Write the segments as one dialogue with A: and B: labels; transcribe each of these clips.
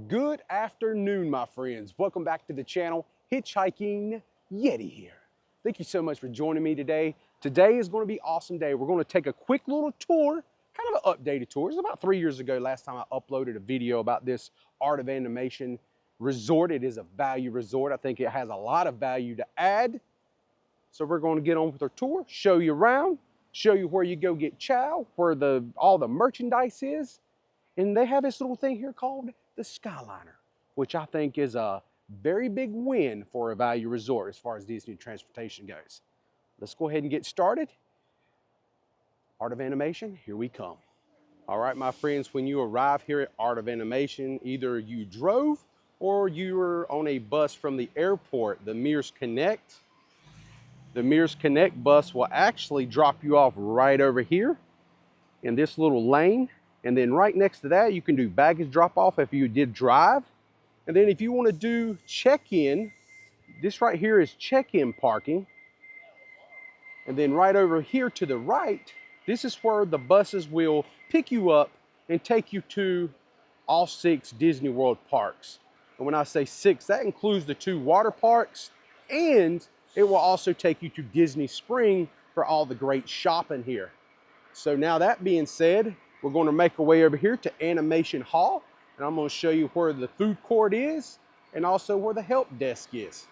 A: Good afternoon, my friends. Welcome back to the channel. Hitchhiking Yeti here. Thank you so much for joining me today. Today is going to be an awesome day. We're going to take a quick little tour, kind of an updated tour. It was about 3 years ago last time I uploaded a video about this Art of Animation resort. It is a value resort. I think it has a lot of value to add. So we're going to get on with our tour, show you around, show you where you go get chow, where all the merchandise is. And they have this little thing here called the Skyliner, which I think is a very big win for a value resort as far as Disney transportation goes. Let's go ahead and get started. Art of Animation, here we come. All right, my friends, when you arrive here at Art of Animation, either you drove or you were on a bus from the airport, the Mears Connect. The Mears Connect bus will actually drop you off right over here in this little lane. And then right next to that, you can do baggage drop off if you did drive. And then if you want to do check-in, this right here is check-in parking. And then right over here to the right, this is where the buses will pick you up and take you to all 6 Disney World parks. And when I say 6, that includes the 2 water parks, and it will also take you to Disney Springs for all the great shopping here. So now that being said, we're going to make our way over here to Animation Hall, and I'm going to show you where the food court is and also where the help desk is.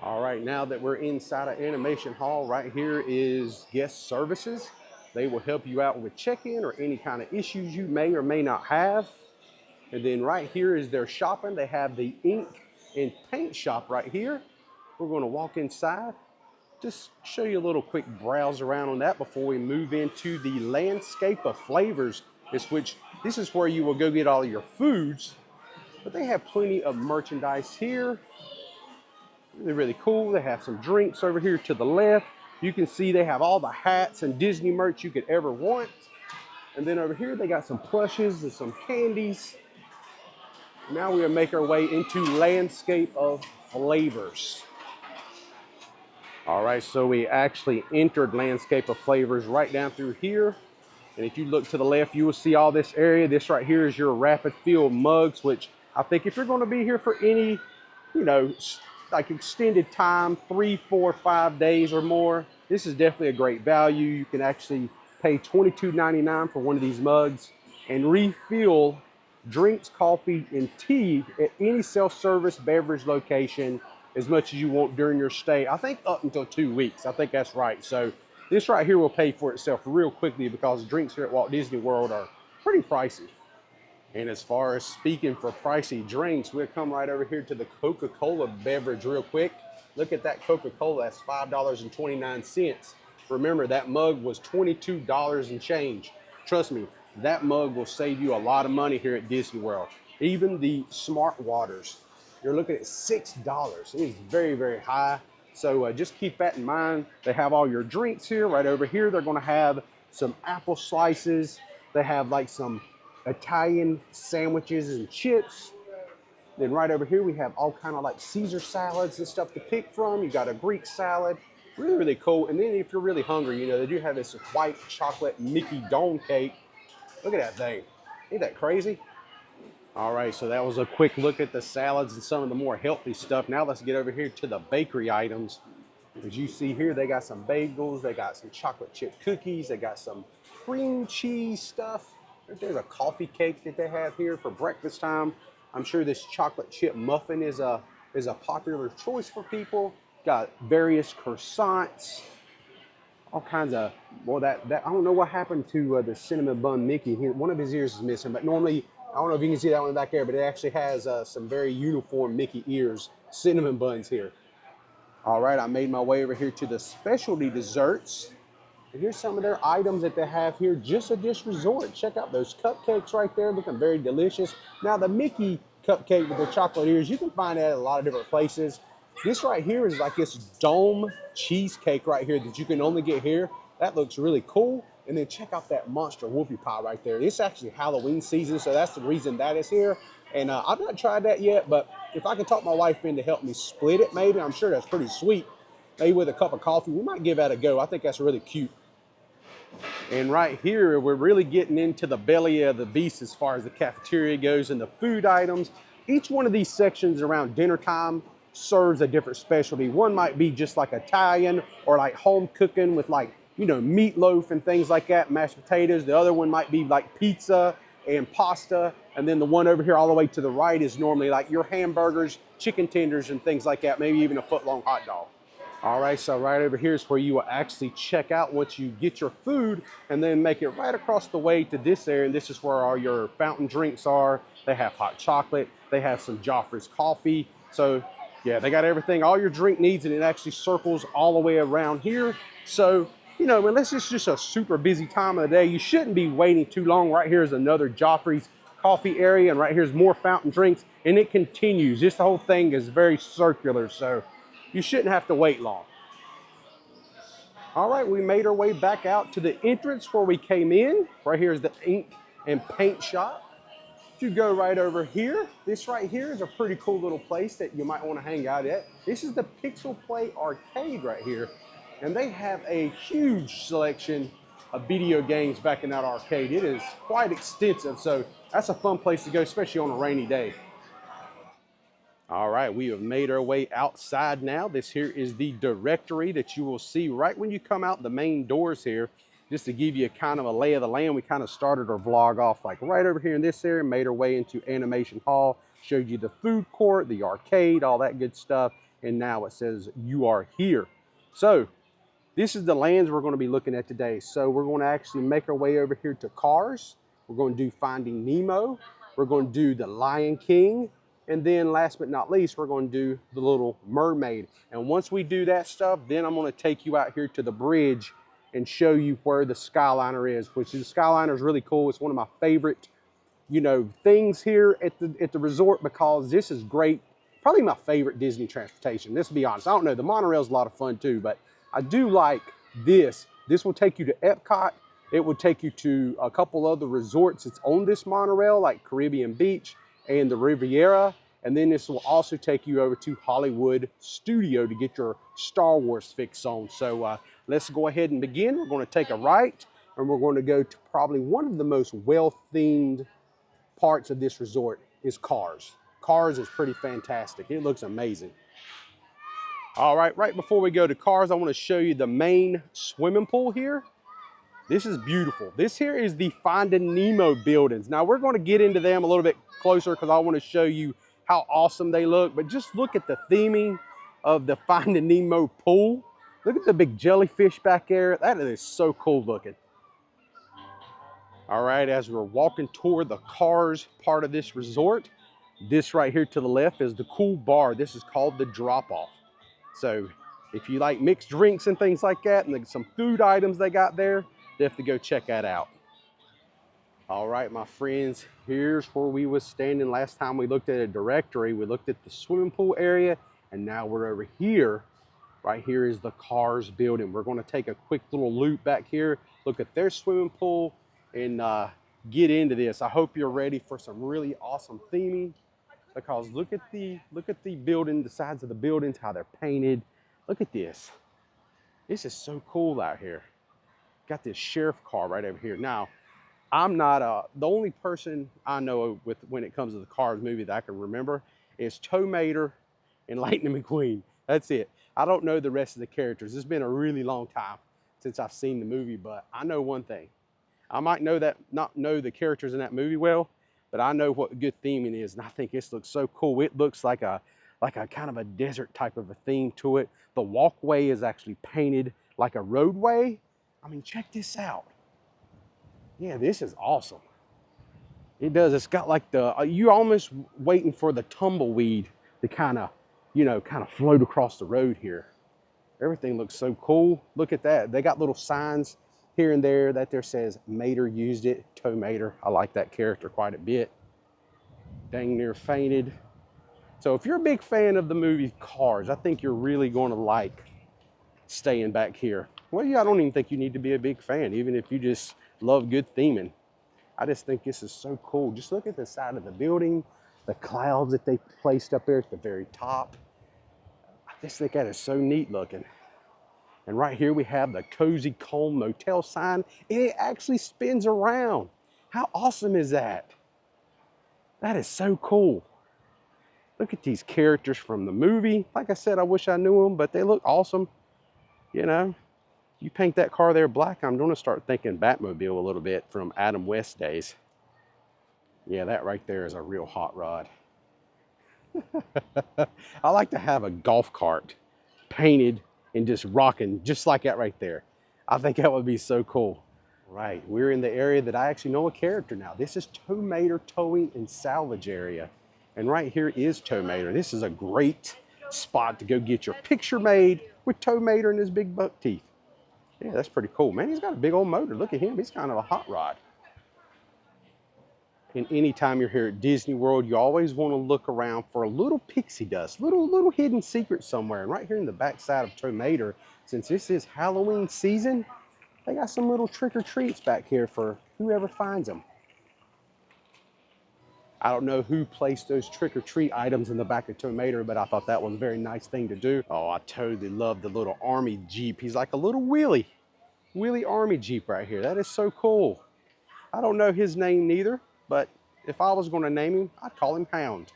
A: All right, now that we're inside of Animation Hall, right here is guest services. They will help you out with check-in or any kind of issues you may or may not have. And then right here is their shopping. They have the ink and paint shop right here. We're going to walk inside. Just show you a little quick browse around on that before we move into the landscape of flavors, this is where you will go get all your foods, but they have plenty of merchandise here. They're really cool. They have some drinks over here to the left. You can see they have all the hats and Disney merch you could ever want. And then over here, they got some plushes and some candies. Now we're gonna make our way into landscape of flavors. All right, so we actually entered landscape of flavors right down through here. And if you look to the left, you will see all this area. This right here is your rapid fill mugs, which I think if you're going to be here for any, like extended time, 3, 4, 5 days or more, this is definitely a great value. You can actually pay $22.99 for one of these mugs and refill drinks, coffee, and tea at any self-service beverage location as much as you want during your stay. I think up until 2 weeks. I think that's right. So this right here will pay for itself real quickly because drinks here at Walt Disney World are pretty pricey. And as far as speaking for pricey drinks, we'll come right over here to the Coca-Cola beverage real quick. Look at that Coca-Cola, that's $5.29. Remember, that mug was $22 and change. Trust me, that mug will save you a lot of money here at Disney World. Even the Smart Waters, you're looking at $6. It is very, very high. So just keep that in mind. They have all your drinks here. Right over here, they're going to have some apple slices. They have like some Italian sandwiches and chips. Then right over here, we have all kind of like Caesar salads and stuff to pick from. You got a Greek salad. Really, really cool. And then if you're really hungry, they do have this white chocolate Mickey dome cake. Look at that thing. Ain't that crazy? All right, so that was a quick look at the salads and some of the more healthy stuff. Now let's get over here to the bakery items. As you see here, they got some bagels, they got some chocolate chip cookies, they got some cream cheese stuff. There's a coffee cake that they have here for breakfast time. I'm sure this chocolate chip muffin is a popular choice for people. Got various croissants, all kinds of, well, I don't know what happened to the cinnamon bun Mickey. One of his ears is missing, but normally, I don't know if you can see that one back there, but it actually has some very uniform Mickey ears, cinnamon buns here. All right, I made my way over here to the specialty desserts. And here's some of their items that they have here just at this resort. Check out those cupcakes right there, looking very delicious. Now the Mickey cupcake with the chocolate ears, you can find that at a lot of different places. This right here is like this dome cheesecake right here that you can only get here. That looks really cool. And then check out that monster whoopie pie right there. It's actually Halloween season, so that's the reason that is here. And I've not tried that yet, but if I can talk my wife in to help me split it, maybe, I'm sure that's pretty sweet. Maybe with a cup of coffee, we might give that a go. I think that's really cute. And right here, we're really getting into the belly of the beast as far as the cafeteria goes and the food items. Each one of these sections around dinner time serves a different specialty. One might be just like Italian or like home cooking with like, you know, meatloaf and things like that, mashed potatoes. The other one might be like pizza and pasta. And then the one over here all the way to the right is normally like your hamburgers, chicken tenders and things like that, maybe even a foot-long hot dog. All right, so right over here is where you will actually check out once you get your food and then make it right across the way to this area. And this is where all your fountain drinks are. They have hot chocolate. They have some Joffrey's coffee. So yeah, they got everything, all your drink needs, and it actually circles all the way around here. So, you know, unless it's just a super busy time of the day, you shouldn't be waiting too long. Right here is another Joffrey's coffee area, and right here's more fountain drinks, and it continues. This whole thing is very circular, so you shouldn't have to wait long. All right, we made our way back out to the entrance where we came in. Right here is the ink and paint shop. If you go right over here, this right here is a pretty cool little place that you might want to hang out at. This is the Pixel Play Arcade right here, and they have a huge selection of video games back in that arcade. It is quite extensive, so that's a fun place to go, especially on a rainy day. All right, we have made our way outside now. This here is the directory that you will see right when you come out the main doors here. Just to give you kind of a lay of the land, we kind of started our vlog off like right over here in this area, made our way into Animation Hall, showed you the food court, the arcade, all that good stuff, and now it says you are here. So this is the lands we're going to be looking at today. So we're going to actually make our way over here to Cars. We're going to do Finding Nemo. We're going to do the Lion King. And then last but not least, we're going to do the Little Mermaid. And once we do that stuff, then I'm going to take you out here to the bridge and show you where the Skyliner is, which the Skyliner is really cool. It's one of my favorite, you know, things here at the resort, because this is great. Probably my favorite Disney transportation. Let's be honest. I don't know. The monorail's a lot of fun too, but I do like this. This will take you to Epcot. It will take you to a couple other resorts that's on this monorail, like Caribbean Beach and the Riviera. And then this will also take you over to Hollywood Studio to get your Star Wars fix on. So let's go ahead and begin. We're going to take a right, and we're going to go to probably one of the most well-themed parts of this resort is Cars. Cars is pretty fantastic. It looks amazing. All right, right before we go to Cars, I want to show you the main swimming pool here. This is beautiful. This here is the Finding Nemo buildings. Now we're going to get into them a little bit closer because I want to show you how awesome they look. But just look at the theming of the Finding Nemo pool. Look at the big jellyfish back there. That is so cool looking. All right, as we're walking toward the Cars part of this resort, this right here to the left is the cool bar. This is called the Drop-Off. So if you like mixed drinks and things like that, and some food items they got there, definitely go check that out. All right, my friends, here's where we was standing last time we looked at a directory. We looked at the swimming pool area, and now we're over here. Right here is the Cars building. We're going to take a quick little loop back here, look at their swimming pool, and get into this. I hope you're ready for some really awesome theming, because look at the building, the sides of the buildings, how they're painted. Look at this. This is so cool out here. Got this sheriff car right over here. Now, I'm not the only person I know with when it comes to the Cars movie that I can remember is Tow Mater and Lightning McQueen. That's it. I don't know the rest of the characters. It's been a really long time since I've seen the movie, but I know one thing. I might not know the characters in that movie well, but I know what good theming is, and I think this looks so cool. It looks like a kind of a desert type of a theme to it. The walkway is actually painted like a roadway. I mean, check this out. Yeah, this is awesome. It does. It's got like you're almost waiting for the tumbleweed to kind of float across the road here. Everything looks so cool. Look at that. They got little signs here and there that there says Mater used it, Tow Mater. I like that character quite a bit. Dang near fainted. So if you're a big fan of the movie Cars, I think you're really going to like staying back here. Well, yeah, I don't even think you need to be a big fan, even if you just love good theming. I just think this is so cool. Just look at the side of the building, the clouds that they placed up there at the very top. I just think that is so neat looking. And right here we have the Cozy Comb Motel sign, and it actually spins around. How awesome is that? That is so cool. Look at these characters from the movie. Like I said, I wish I knew them, but they look awesome. You know, you paint that car there black, I'm gonna start thinking Batmobile a little bit from Adam West days. Yeah, that right there is a real hot rod. I like to have a golf cart painted and just rocking just like that right there. I think that would be so cool. Right, we're in the area that I actually know a character now. This is Tomater Towing and Salvage area. And right here is Tomater. This is a great spot to go get your picture made with Tomater and his big buck teeth. Yeah, that's pretty cool. Man, he's got a big old motor. Look at him, he's kind of a hot rod. And anytime you're here at Disney World, you always want to look around for a little pixie dust, little hidden secret somewhere. And right here in the backside of Tomater, since this is Halloween season, they got some little trick or treats back here for whoever finds them. I don't know who placed those trick or treat items in the back of Tomater, but I thought that was a very nice thing to do. Oh, I totally love the little army Jeep. He's like a little Willy army Jeep right here. That is so cool. I don't know his name neither, but if I was going to name him, I'd call him Hound.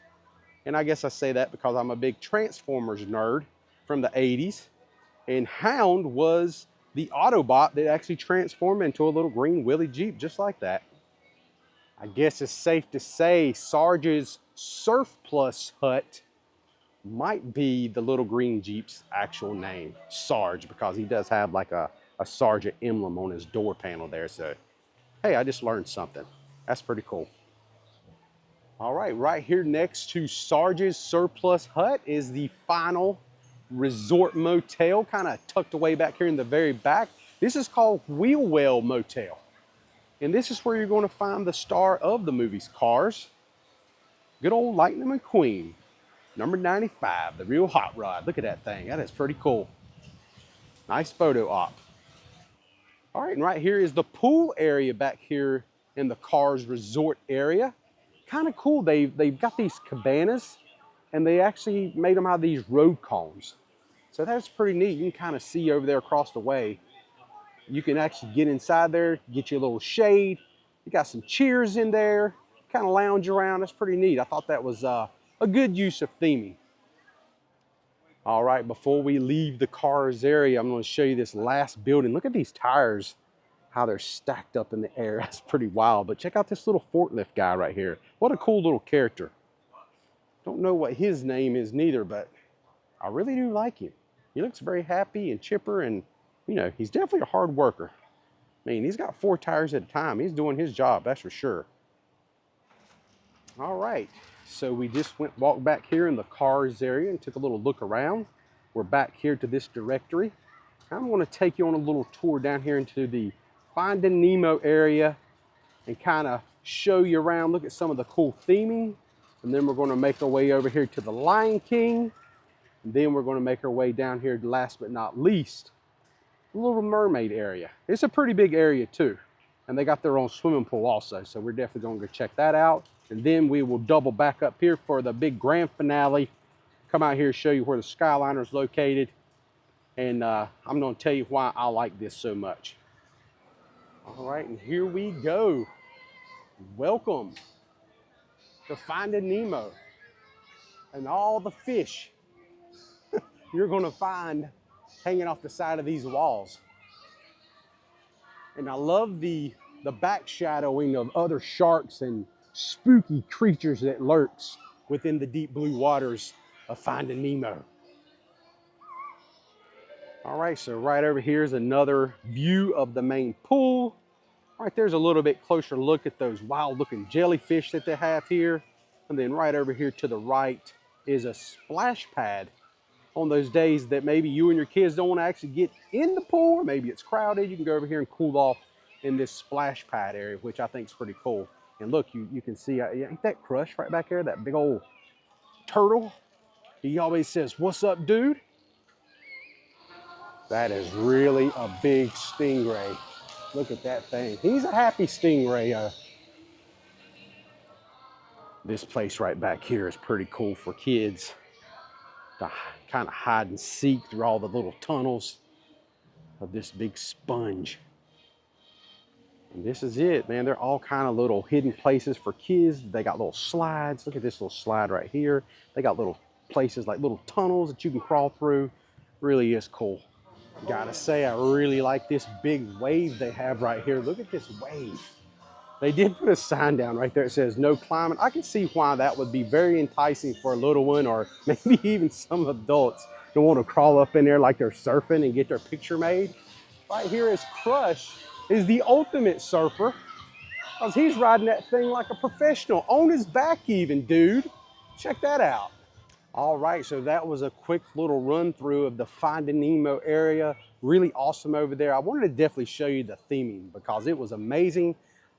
A: And I guess I say that because I'm a big Transformers nerd from the 80s. And Hound was the Autobot that actually transformed into a little green Willy Jeep just like that. I guess it's safe to say Sarge's Surf Plus hut might be the little green Jeep's actual name, Sarge, because he does have like a Sarge emblem on his door panel there. So, hey, I just learned something. That's pretty cool. All right, right here next to Sarge's Surplus Hut is the final resort motel, kind of tucked away back here in the very back. This is called Wheelwell Motel. And this is where you're going to find the star of the movies, Cars. Good old Lightning McQueen, number 95, the real hot rod. Look at that thing, that is pretty cool. Nice photo op. All right, and right here is the pool area back here in the Cars Resort area. Kind of cool, they've got these cabanas and they actually made them out of these road cones. So that's pretty neat. You can kind of see over there across the way. You can actually get inside there, get you a little shade. You got some chairs in there, kind of lounge around. That's pretty neat. I thought that was a good use of theming. All right, before we leave the Cars area, I'm going to show you this last building. Look at these tires, how they're stacked up in the air. That's pretty wild. But check out this little forklift guy right here. What a cool little character. Don't know what his name is neither, but I really do like him. He looks very happy and chipper, and you know, he's definitely a hard worker. I mean, he's got 4 tires at a time. He's doing his job, that's for sure. All right, so we just walked back here in the Cars area and took a little look around. We're back here to this directory. I'm going to take you on a little tour down here into the Finding Nemo area and kind of show you around, look at some of the cool theming. And then we're going to make our way over here to the Lion King. And then we're going to make our way down here, last but not least, the Little Mermaid area. It's a pretty big area too. And they got their own swimming pool also. So we're definitely going to go check that out. And then we will double back up here for the big grand finale. Come out here, show you where the Skyliner is located. And I'm going to tell you why I like this so much. All right, and here we go. Welcome to Finding Nemo and all the fish you're going to find hanging off the side of these walls. And I love the back shadowing of other sharks and spooky creatures that lurks within the deep blue waters of Finding Nemo. All right, so right over here is another view of the main pool. All right, there's a little bit closer look at those wild looking jellyfish that they have here. And then right over here to the right is a splash pad on those days that maybe you and your kids don't want to actually get in the pool, or maybe it's crowded. You can go over here and cool off in this splash pad area, which I think is pretty cool. And look, you can see, ain't that Crush right back there, that big old turtle? He always says, "What's up, dude?" That is really a big stingray. Look at that thing. He's a happy stingray. This place right back here is pretty cool for kids to kind of hide and seek through all the little tunnels. of this big sponge. And this is it, man. They're all kind of little hidden places for kids. They got little slides. Look at this little slide right here. They got little places like little tunnels that you can crawl through. Really is cool. Gotta say, I really like this big wave they have right here. Look at this wave. They did put a sign down right there. It says no climbing. I can see why that would be very enticing for a little one, or maybe even some adults that want to crawl up in there like they're surfing and get their picture made. Right here is Crush, is the ultimate surfer, because he's riding that thing like a professional, on his back even, dude. Check that out. All right, so that was a quick little run through of the Finding Nemo area. Really awesome over there. I wanted to definitely show you the theming because it was amazing.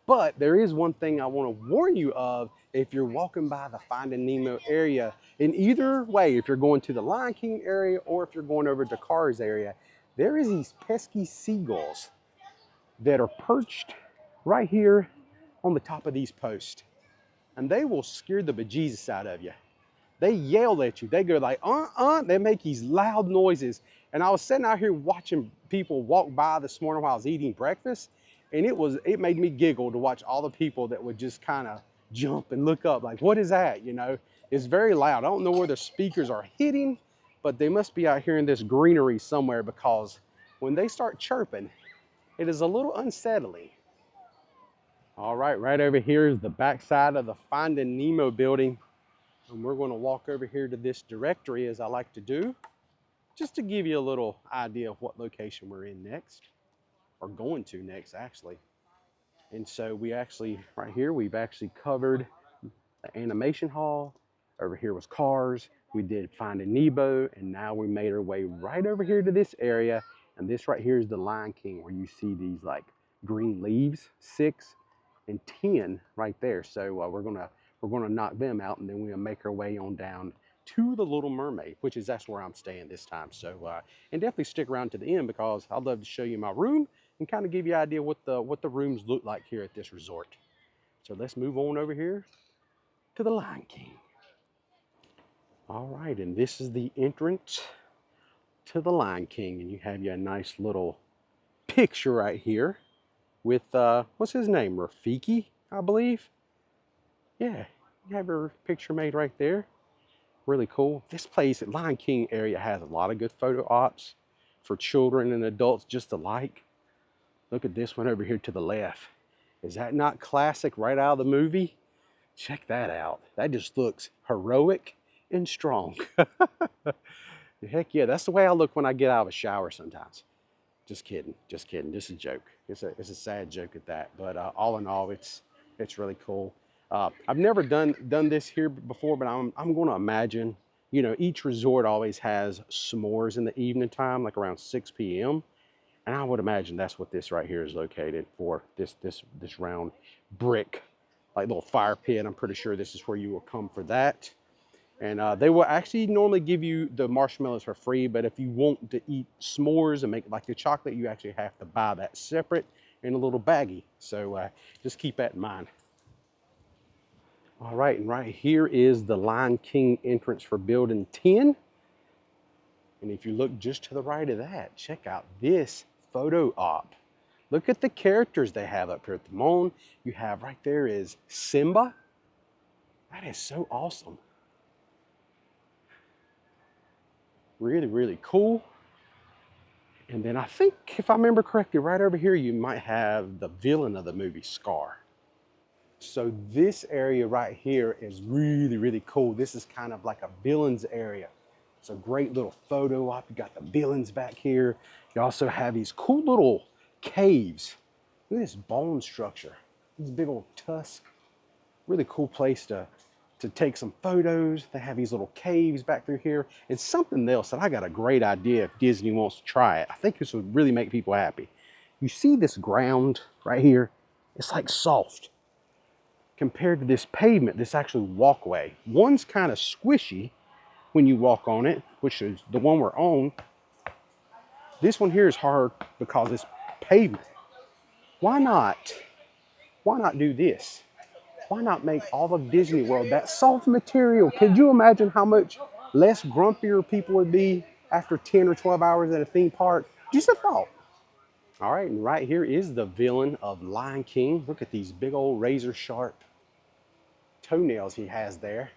A: But there is one thing I want to warn you of if you're walking by the Finding Nemo area. In either way, if you're going to the Lion King area or if you're going over to Cars area, there is these pesky seagulls that are perched right here on the top of these posts. And they will scare the bejesus out of you. They yell at you. They go like, they make these loud noises. And I was sitting out here watching people walk by this morning while I was eating breakfast. And it made me giggle to watch all the people that would just kind of jump and look up like, what is that? You know, it's very loud. I don't know where the speakers are hitting, but they must be out here in this greenery somewhere, because when they start chirping, it is a little unsettling. All right, right over here is the backside of the Finding Nemo building. And we're going to walk over here to this directory, as I like to do, just to give you a little idea of what location we're in next, or going to next, actually. And so we actually, right here, we've actually covered the animation hall. Over here was Cars. We did Finding Nemo, and now we made our way right over here to this area. And this right here is the Lion King, where you see these like green leaves, 6 and 10 right there. So we're gonna knock them out, and then we'll make our way on down to the Little Mermaid, which is that's where I'm staying this time. So and definitely stick around to the end, because I'd love to show you my room and kind of give you an idea what the rooms look like here at this resort. So let's move on over here to the Lion King. All right, and this is the entrance to the Lion King, and you have your nice little picture right here with what's his name, Rafiki, I believe. Yeah, you have your picture made right there. Really cool. This place at Lion King area has a lot of good photo ops for children and adults just alike. Look at this one over here to the left. Is that not classic right out of the movie? Check that out. That just looks heroic and strong. Heck yeah, that's the way I look when I get out of a shower sometimes. Just kidding, just kidding. This is a joke. It's a sad joke at that. But all in all, it's really cool. I've never done this here before, but I'm going to imagine, you know, each resort always has s'mores in the evening time, like around 6 p.m. And I would imagine that's what this right here is located for. This round brick, like little fire pit. I'm pretty sure this is where you will come for that. And they will actually normally give you the marshmallows for free, but if you want to eat s'mores and make like the chocolate, you actually have to buy that separate in a little baggie. So just keep that in mind. All right, and right here is the Lion King entrance for building 10. And if you look just to the right of that, check out this photo op. Look at the characters they have up here. Timon, you have right there is Simba. That is so awesome. Really, really cool. And then I think, if I remember correctly, right over here, you might have the villain of the movie, Scar. So this area right here is really, really cool. This is kind of like a villains area. It's a great little photo op. You got the villains back here. You also have these cool little caves. Look at this bone structure. These big old tusks. Really cool place to take some photos. They have these little caves back through here. And something else that I got a great idea if Disney wants to try it. I think this would really make people happy. You see this ground right here? It's like soft compared to this pavement, this actual walkway. One's kind of squishy when you walk on it, which is the one we're on. This one here is hard because it's pavement. Why not do this? Why not make all of Disney World that soft material? Could you imagine how much less grumpier people would be after 10 or 12 hours at a theme park? Just a thought. All right, and right here is the villain of Lion King. Look at these big old razor sharp toenails he has there.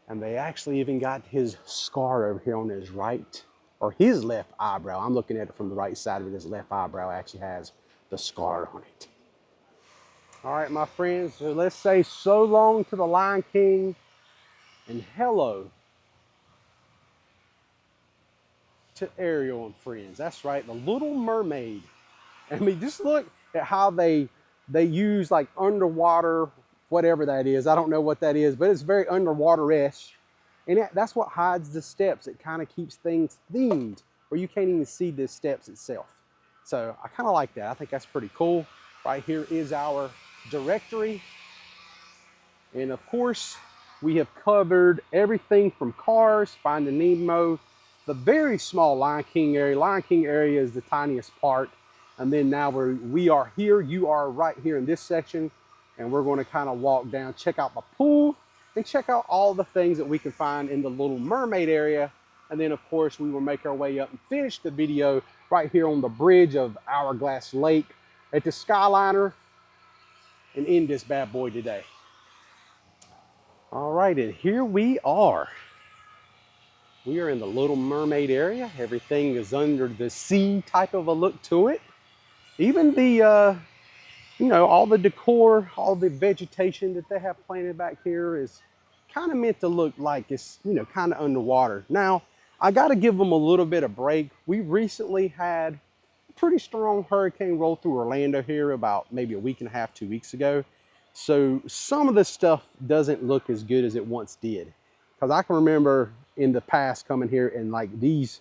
A: And they actually even got his scar over here on his right, or his left eyebrow. I'm looking at it from the right side of it. His left eyebrow actually has the scar on it. All right, my friends, so let's say so long to the Lion King and hello to Ariel and friends. That's right, the Little Mermaid. I mean, just look at how they use like underwater, whatever that is. I don't know what that is, but it's very underwater-esque. And that's what hides the steps. It kind of keeps things themed where you can't even see the steps itself. So I kind of like that. I think that's pretty cool. Right here is our directory. And of course, we have covered everything from Cars, Finding Nemo, the very small Lion King area. Lion King area is the tiniest part. And then now we are here. You are right here in this section. And we're going to kind of walk down, check out the pool, and check out all the things that we can find in the Little Mermaid area. And then, of course, we will make our way up and finish the video right here on the bridge of Hourglass Lake at the Skyliner and end this bad boy today. All right, and here we are. We are in the Little Mermaid area. Everything is under the sea type of a look to it. Even the, you know, all the decor, all the vegetation that they have planted back here is kind of meant to look like it's, you know, kind of underwater. Now, I got to give them a little bit of break. We recently had a pretty strong hurricane roll through Orlando here about maybe a week and a half, 2 weeks ago. So some of this stuff doesn't look as good as it once did. Because I can remember in the past coming here and like these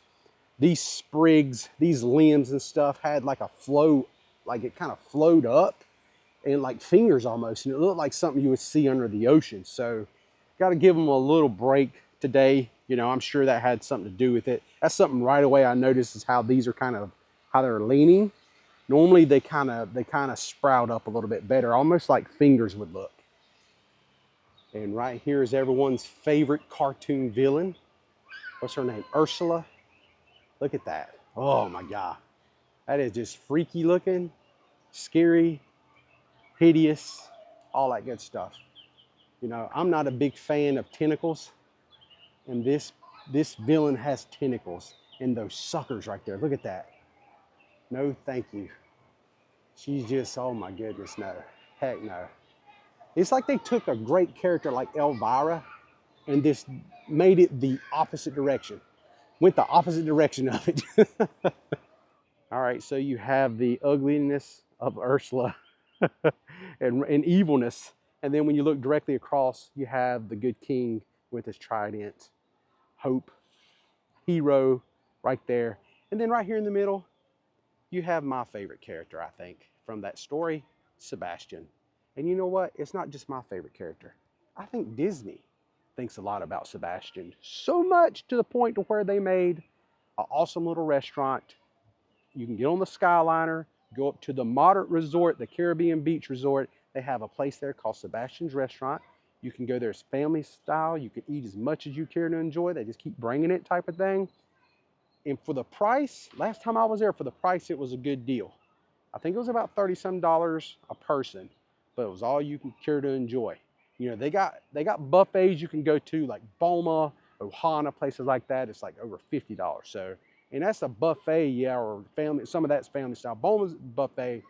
A: sprigs, these limbs and stuff had like a flow, like it kind of flowed up and like fingers almost, and it looked like something you would see under the ocean. So got to give them a little break today. You know, I'm sure that had something to do with it. That's something right away I noticed is how these are kind of, how they're leaning. Normally they kind of sprout up a little bit better, almost like fingers would look. And right here is everyone's favorite cartoon villain. What's her name? Ursula. Look at that. Oh my God. That is just freaky looking, scary, hideous, all that good stuff. You know, I'm not a big fan of tentacles. And this villain has tentacles and those suckers right there. Look at that. No, thank you. She's just, oh my goodness, no. Heck no. It's like they took a great character like Elvira and just made it the opposite direction. Went the opposite direction of it. All right, so you have the ugliness of Ursula and evilness. And then when you look directly across, you have the good king with his trident, hope, hero right there. And then right here in the middle, you have my favorite character, I think, from that story, Sebastian. And you know what? It's not just my favorite character. I think Disney thinks a lot about Sebastian. So much to the point to where they made an awesome little restaurant. You can get on the Skyliner, go up to the Moderate Resort, the Caribbean Beach Resort. They have a place there called Sebastian's Restaurant. You can go there as family style. You can eat as much as you care to enjoy. They just keep bringing it type of thing. And for the price, last time I was there, for the price, it was a good deal. I think it was about $30-some a person, but it was all you can care to enjoy. You know, they got buffets you can go to, like Boma, Ohana, places like that. It's like over $50. So, and that's a buffet, yeah, or family. Some of that's family style. Boma's buffet.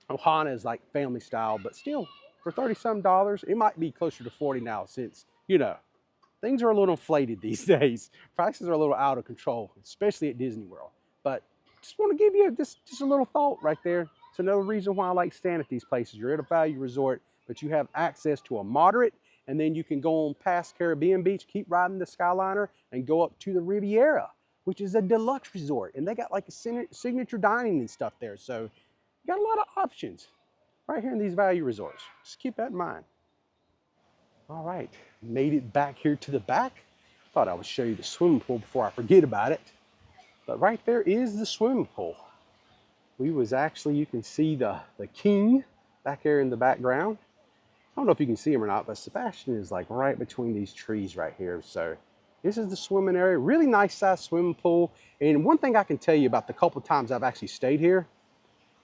A: Ohana is like family style, but still, for $30-some, it might be closer to 40 now, since, you know, things are a little inflated these days. Prices are a little out of control, especially at Disney World. But just want to give you just a little thought right there. It's another reason why I like staying at these places. You're at a value resort, but you have access to a moderate, and then you can go on past Caribbean Beach, keep riding the Skyliner, and go up to the Riviera, which is a deluxe resort. And they got like a signature dining and stuff there. So you got a lot of options right here in these value resorts. Just keep that in mind. All right, made it back here to the back. Thought I would show you the swimming pool before I forget about it. But right there is the swimming pool. We was actually, you can see the king back there in the background. I don't know if you can see him or not, but Sebastian is like right between these trees right here. So This is the swimming area. Really nice size swimming pool. And one thing I can tell you about the couple times I've actually stayed here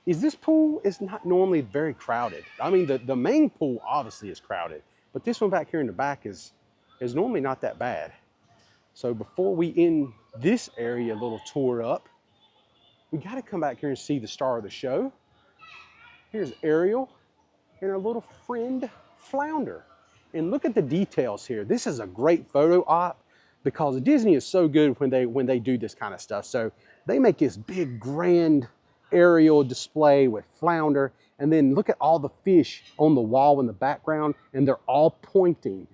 A: is this pool is not normally very crowded. I mean, the main pool obviously is crowded, but this one back here in the back is normally not that bad. So before we end this area little tour up, we got to come back here and see the star of the show. Here's Ariel and her little friend Flounder. And look at the details here. This is a great photo op because Disney is so good when they do this kind of stuff. So they make this big grand Ariel display with Flounder, and then look at all the fish on the wall in the background, and they're all pointing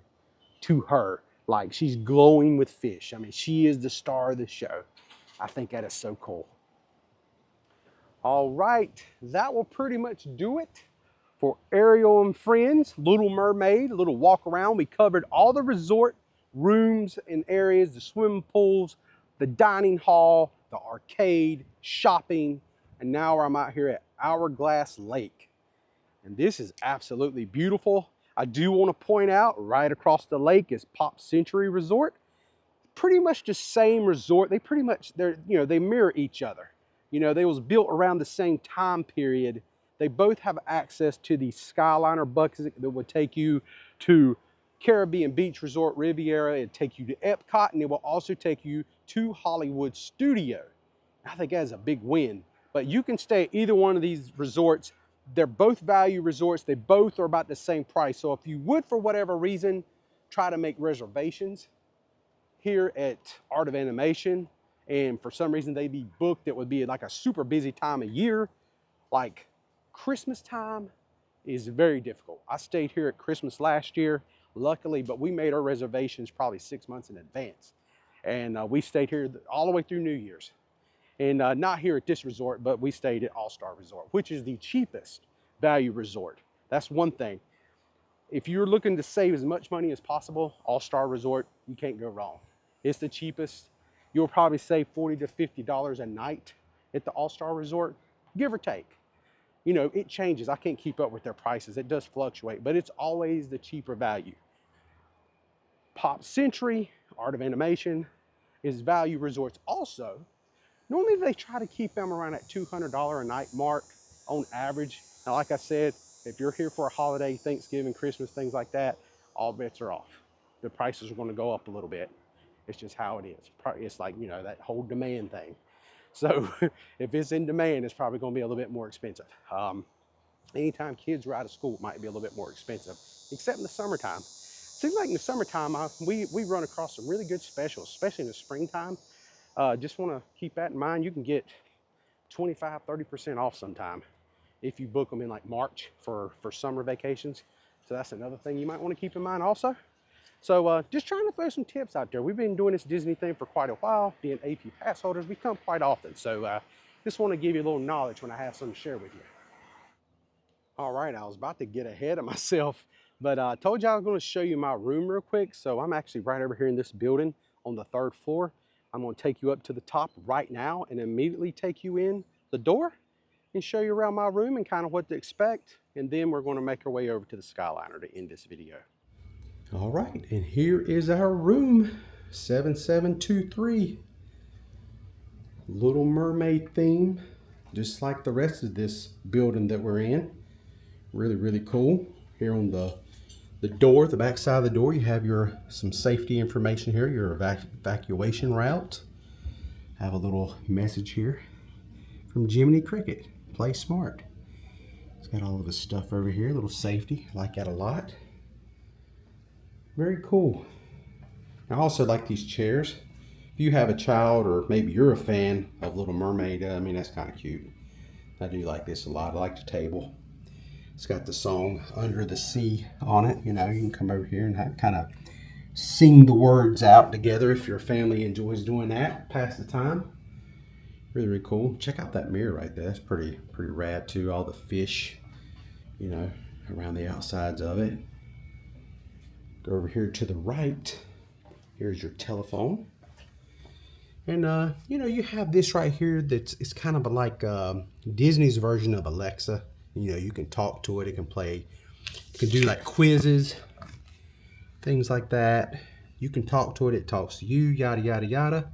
A: to her like she's glowing with fish. I mean, she is the star of the show. I think that is so cool. All right, that will pretty much do it for Ariel and Friends, Little Mermaid, a little walk around. We covered all the resort rooms and areas, the swimming pools, the dining hall, the arcade, shopping, and now I'm out here at Hourglass Lake. And this is absolutely beautiful. I do want to point out right across the lake is Pop Century Resort. Pretty much the same resort. They mirror each other. You know, they was built around the same time period. They both have access to the Skyliner buses that would take you to Caribbean Beach Resort Riviera. It'd take you to Epcot, and it will also take you to Hollywood Studio. I think that is a big win. But you can stay at either one of these resorts. They're both value resorts. They both are about the same price. So if you would, for whatever reason, try to make reservations here at Art of Animation, and for some reason they'd be booked, it would be like a super busy time of year, like Christmas time is very difficult. I stayed here at Christmas last year, luckily, but we made our reservations probably 6 months in advance. And we stayed here all the way through New Year's. And not here at this resort, but we stayed at All-Star Resort, which is the cheapest value resort. That's one thing. If you're looking to save as much money as possible, All-Star Resort, you can't go wrong. It's the cheapest. You'll probably save $40 to $50 a night at the All-Star Resort, give or take. You know, it changes. I can't keep up with their prices. It does fluctuate, but it's always the cheaper value. Pop Century, Art of Animation, is value resorts also. Normally they try to keep them around that $200 a night mark on average. Now, like I said, if you're here for a holiday, Thanksgiving, Christmas, things like that, all bets are off. The prices are going to go up a little bit. It's just how it is. It's like, you know, that whole demand thing. So if it's in demand, it's probably going to be a little bit more expensive. Anytime kids are out of school, it might be a little bit more expensive, except in the summertime. Seems like in the summertime, we run across some really good specials, especially in the springtime. Just want to keep that in mind. You can get 25, 30% off sometime if you book them in like March for summer vacations. So that's another thing you might want to keep in mind also. So just trying to throw some tips out there. We've been doing this Disney thing for quite a while. Being AP pass holders, we come quite often. So just want to give you a little knowledge when I have something to share with you. All right, I was about to get ahead of myself, but I told you I was going to show you my room real quick. So I'm actually right over here in this building on the 3rd floor. I'm going to take you up to the top right now and immediately take you in the door and show you around my room and kind of what to expect. And then we're going to make our way over to the Skyliner to end this video. All right, and here is our room, 7723. Little Mermaid theme, just like the rest of this building that we're in. Really, really cool. Here on the door, the back side of the door, you have some safety information here, your evacuation route. I have a little message here from Jiminy Cricket, play smart. It's got all of his stuff over here, a little safety, I like that a lot. Very cool. I also like these chairs. If you have a child or maybe you're a fan of Little Mermaid, I mean, that's kind of cute. I do like this a lot. I like the table. It's got the song Under the Sea on it. You know, you can come over here and kind of sing the words out together if your family enjoys doing that. Pass the time. Really, really cool. Check out that mirror right there. That's pretty rad too. All the fish, you know, around the outsides of it. Go over here to the right. Here's your telephone. And, you know, you have this right here it's kind of like Disney's version of Alexa. You know, you can talk to it. It can play, you can do like quizzes, things like that. You can talk to it. It talks to you, yada, yada, yada.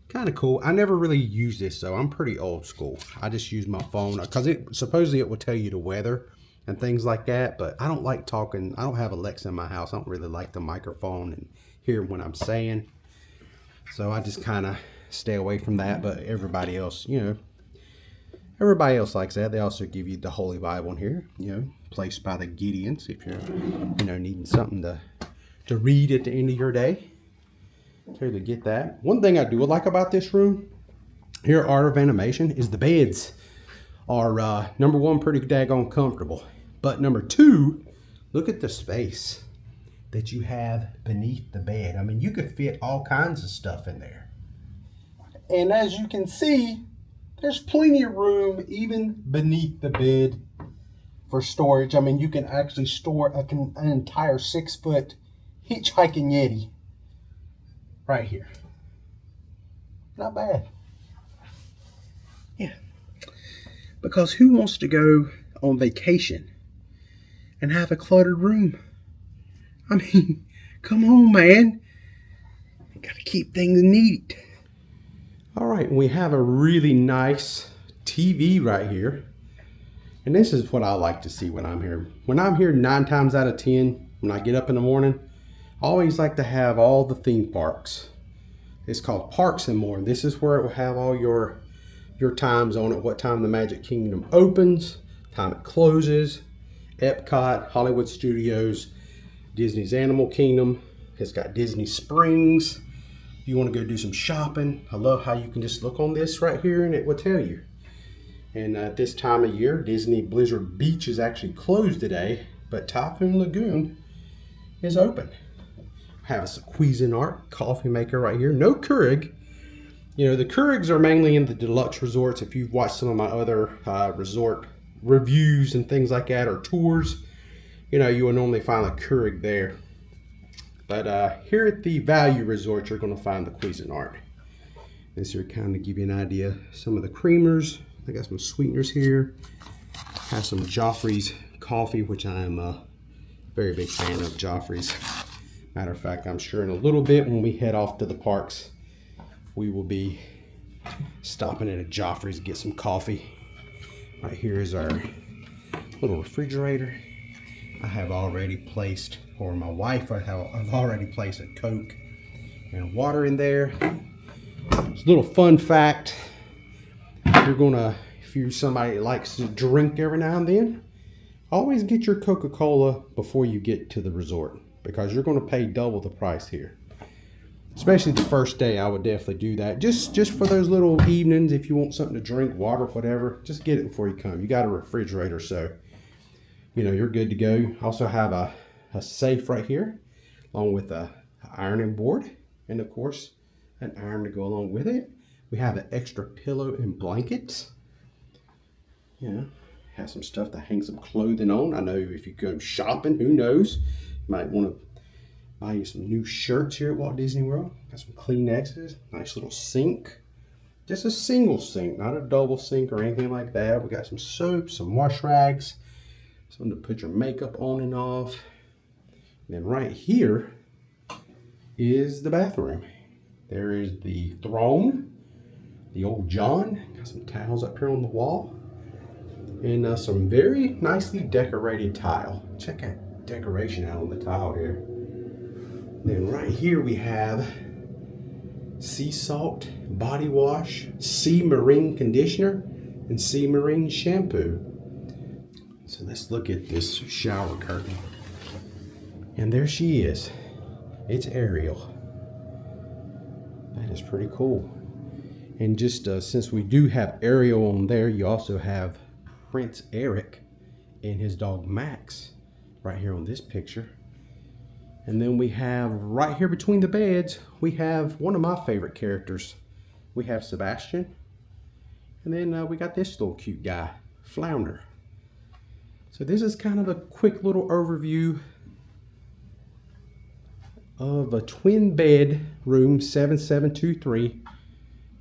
A: Kind of cool. I never really use this, though. I'm pretty old school. I just use my phone because supposedly it will tell you the weather and things like that. But I don't like talking. I don't have Alexa in my house. I don't really like the microphone and hear what I'm saying. So I just kind of stay away from that. But everybody else, everybody else likes that. They also give you the Holy Bible in here, placed by the Gideons if you're, needing something to read at the end of your day. Here to get that. One thing I do like about this room here at Art of Animation is the beds are number one, pretty daggone comfortable. But number two, look at the space that you have beneath the bed. I mean, you could fit all kinds of stuff in there. And as you can see, there's plenty of room even beneath the bed for storage. I mean, you can actually store an entire 6-foot hitchhiking Yeti right here. Not bad. Yeah. Because who wants to go on vacation and have a cluttered room? I mean, come on, man. You gotta keep things neat. All right, we have a really nice TV right here. And this is what I like to see when I'm here. When I'm here 9 times out of 10, when I get up in the morning, I always like to have all the theme parks. It's called Parks and More. This is where it will have all your times on it, what time the Magic Kingdom opens, time it closes, Epcot, Hollywood Studios, Disney's Animal Kingdom. It's got Disney Springs. If you want to go do some shopping, I love how you can just look on this right here and it will tell you. And at this time of year, Disney Blizzard Beach is actually closed today, but Typhoon Lagoon is open. I have a Cuisinart coffee maker right here. No Keurig. The Keurigs are mainly in the deluxe resorts. If you've watched some of my other resort reviews and things like that, or tours, you will normally find a Keurig there. But here at the value resort, you're going to find the Cuisinart. This here kind of give you an idea. Some of the creamers. I got some sweeteners here. Have some Joffrey's coffee, which I am a very big fan of Joffrey's. Matter of fact, I'm sure in a little bit when we head off to the parks, we will be stopping at a Joffrey's to get some coffee. Right here is our little refrigerator. I have already placed, or my wife, I've already placed a Coke and water in there. Just a little fun fact. If you're somebody that likes to drink every now and then, always get your Coca-Cola before you get to the resort, because you're going to pay double the price here. Especially the first day, I would definitely do that. Just for those little evenings, if you want something to drink, water, whatever, just get it before you come. You got a refrigerator, so you're good to go. Also have a safe right here, along with a ironing board, and of course, an iron to go along with it. We have an extra pillow and blankets. Have some stuff to hang some clothing on. I know if you go shopping, who knows, you might want to buy you some new shirts here at Walt Disney World. Got some Kleenexes, nice little sink. Just a single sink, not a double sink or anything like that. We got some soap, some wash rags, something to put your makeup on and off. And then right here is the bathroom. There is the throne, the old John. Got some towels up here on the wall. And some very nicely decorated tile. Check that decoration out on the tile here. Then right here we have sea salt, body wash, sea marine conditioner, and sea marine shampoo. So let's look at this shower curtain. And there she is. It's Ariel. That is pretty cool. And just since we do have Ariel on there, you also have Prince Eric and his dog Max right here on this picture. And then we have right here between the beds, we have one of my favorite characters. We have Sebastian. And then we got this little cute guy, Flounder. So this is kind of a quick little overview of a twin bed room 7723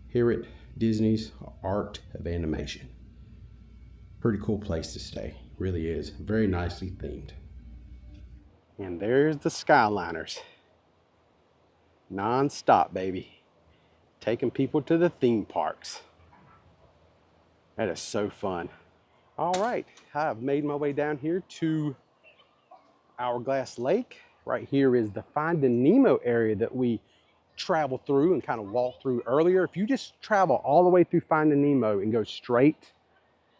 A: here at Disney's Art of Animation. Pretty cool place to stay, really is. Very nicely themed. And there's the Skyliners. Non-stop, baby. Taking people to the theme parks. That is so fun. All right, I've made my way down here to Hourglass Lake. Right here is the Finding Nemo area that we traveled through and kind of walked through earlier. If you just travel all the way through Finding Nemo and go straight,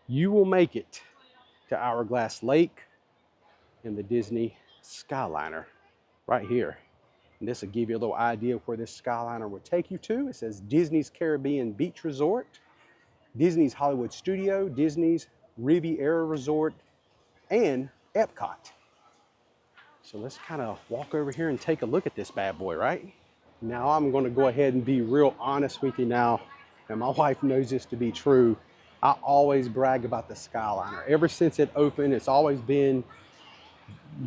A: you will make it to Hourglass Lake and the Disney Skyliner right here. And this will give you a little idea of where this Skyliner will take you to. It says Disney's Caribbean Beach Resort, Disney's Hollywood Studio, Disney's Riviera Resort, and Epcot. So let's kind of walk over here and take a look at this bad boy, right? Now I'm going to go ahead and be real honest with you now, and my wife knows this to be true. I always brag about the Skyliner. Ever since it opened, it's always been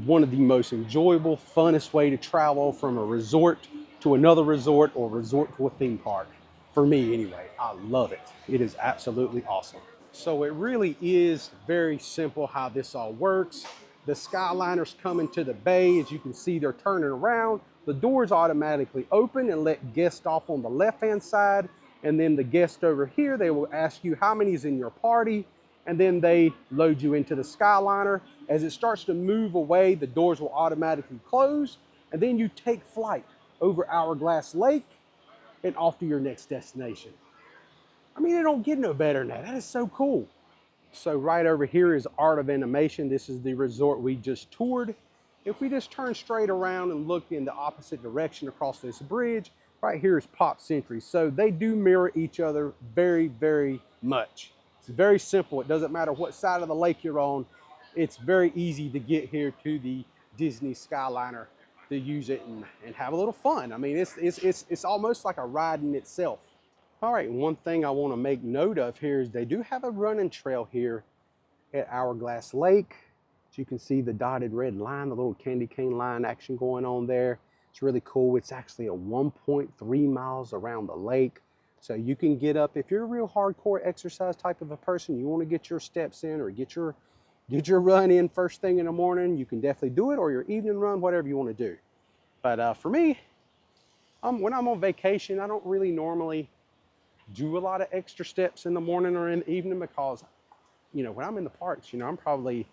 A: one of the most enjoyable, funnest way to travel from a resort to another resort or resort to a theme park. For me anyway, I love it. It is absolutely awesome. So it really is very simple how this all works. The Skyliner's coming to the bay. As you can see, they're turning around. The doors automatically open and let guests off on the left-hand side. And then the guest over here, they will ask you how many is in your party. And then they load you into the Skyliner. As it starts to move away, the doors will automatically close. And then you take flight over Hourglass Lake and off to your next destination. I mean, it don't get no better than that. That is so cool. So right over here is Art of Animation. This is the resort we just toured. If we just turn straight around and look in the opposite direction across this bridge, right here is Pop Century. So they do mirror each other very, very much. It's very simple. It doesn't matter what side of the lake you're on. It's very easy to get here to the Disney Skyliner to use it and have a little fun. I mean, it's almost like a ride in itself. All right, one thing I want to make note of here is they do have a running trail here at Hourglass Lake. As you can see the dotted red line, the little candy cane line action going on there. It's really cool. It's actually a 1.3 miles around the lake. So you can get up, if you're a real hardcore exercise type of a person, you want to get your steps in or get your run in first thing in the morning, you can definitely do it, or your evening run, whatever you want to do. But for me, when I'm on vacation, I don't really normally do a lot of extra steps in the morning or in the evening because, you know, when I'm in the parks, you know, I'm probably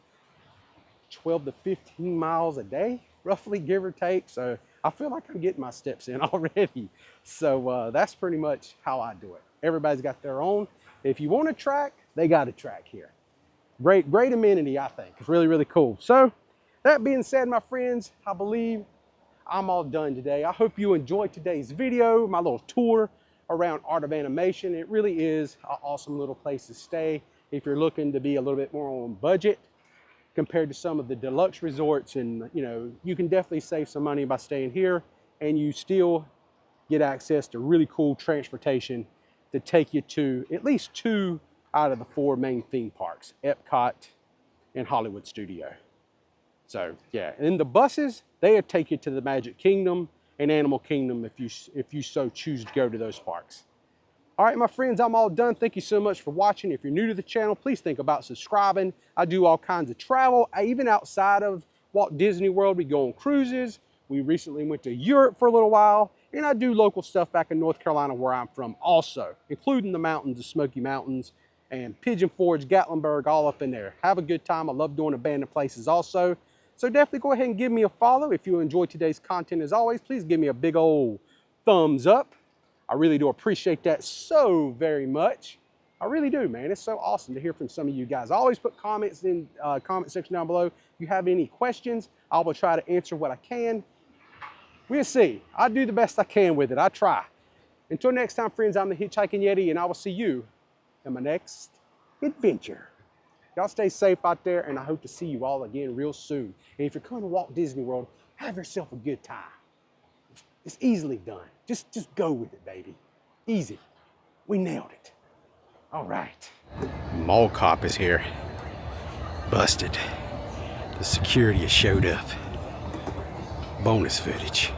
A: 12 to 15 miles a day, roughly, give or take. So I feel like I'm getting my steps in already. So that's pretty much how I do it. Everybody's got their own. If you want a track, they got a track here. Great amenity, I think. It's really, really cool. So that being said, my friends, I believe I'm all done today. I hope you enjoyed today's video, my little tour around Art of Animation. It really is an awesome little place to stay if you're looking to be a little bit more on budget compared to some of the deluxe resorts. And you know, you can definitely save some money by staying here, and you still get access to really cool transportation to take you to at least 2 out of the 4 main theme parks, Epcot and Hollywood Studio. So yeah, and the buses, they'll take you to the Magic Kingdom and Animal Kingdom if you so choose to go to those parks. All right, my friends, I'm all done. Thank you so much for watching. If you're new to the channel, please think about subscribing. I do all kinds of travel, even outside of Walt Disney World. We go on cruises. We recently went to Europe for a little while, and I do local stuff back in North Carolina where I'm from also, including the mountains, the Smoky Mountains, and Pigeon Forge, Gatlinburg, all up in there. Have a good time. I love doing abandoned places also. So definitely go ahead and give me a follow. If you enjoyed today's content, as always, please give me a big old thumbs up. I really do appreciate that so very much. I really do, man. It's so awesome to hear from some of you guys. I always put comments in comment section down below. If you have any questions, I will try to answer what I can. We'll see. I do the best I can with it. I try. Until next time, friends, I'm the Hitchhiking Yeti, and I will see you in my next adventure. Y'all stay safe out there, and I hope to see you all again real soon. And if you're coming to Walt Disney World, have yourself a good time. It's easily done. Just go with it, baby. Easy. We nailed it. All right. Mall cop is here. Busted. The security has showed up. Bonus footage.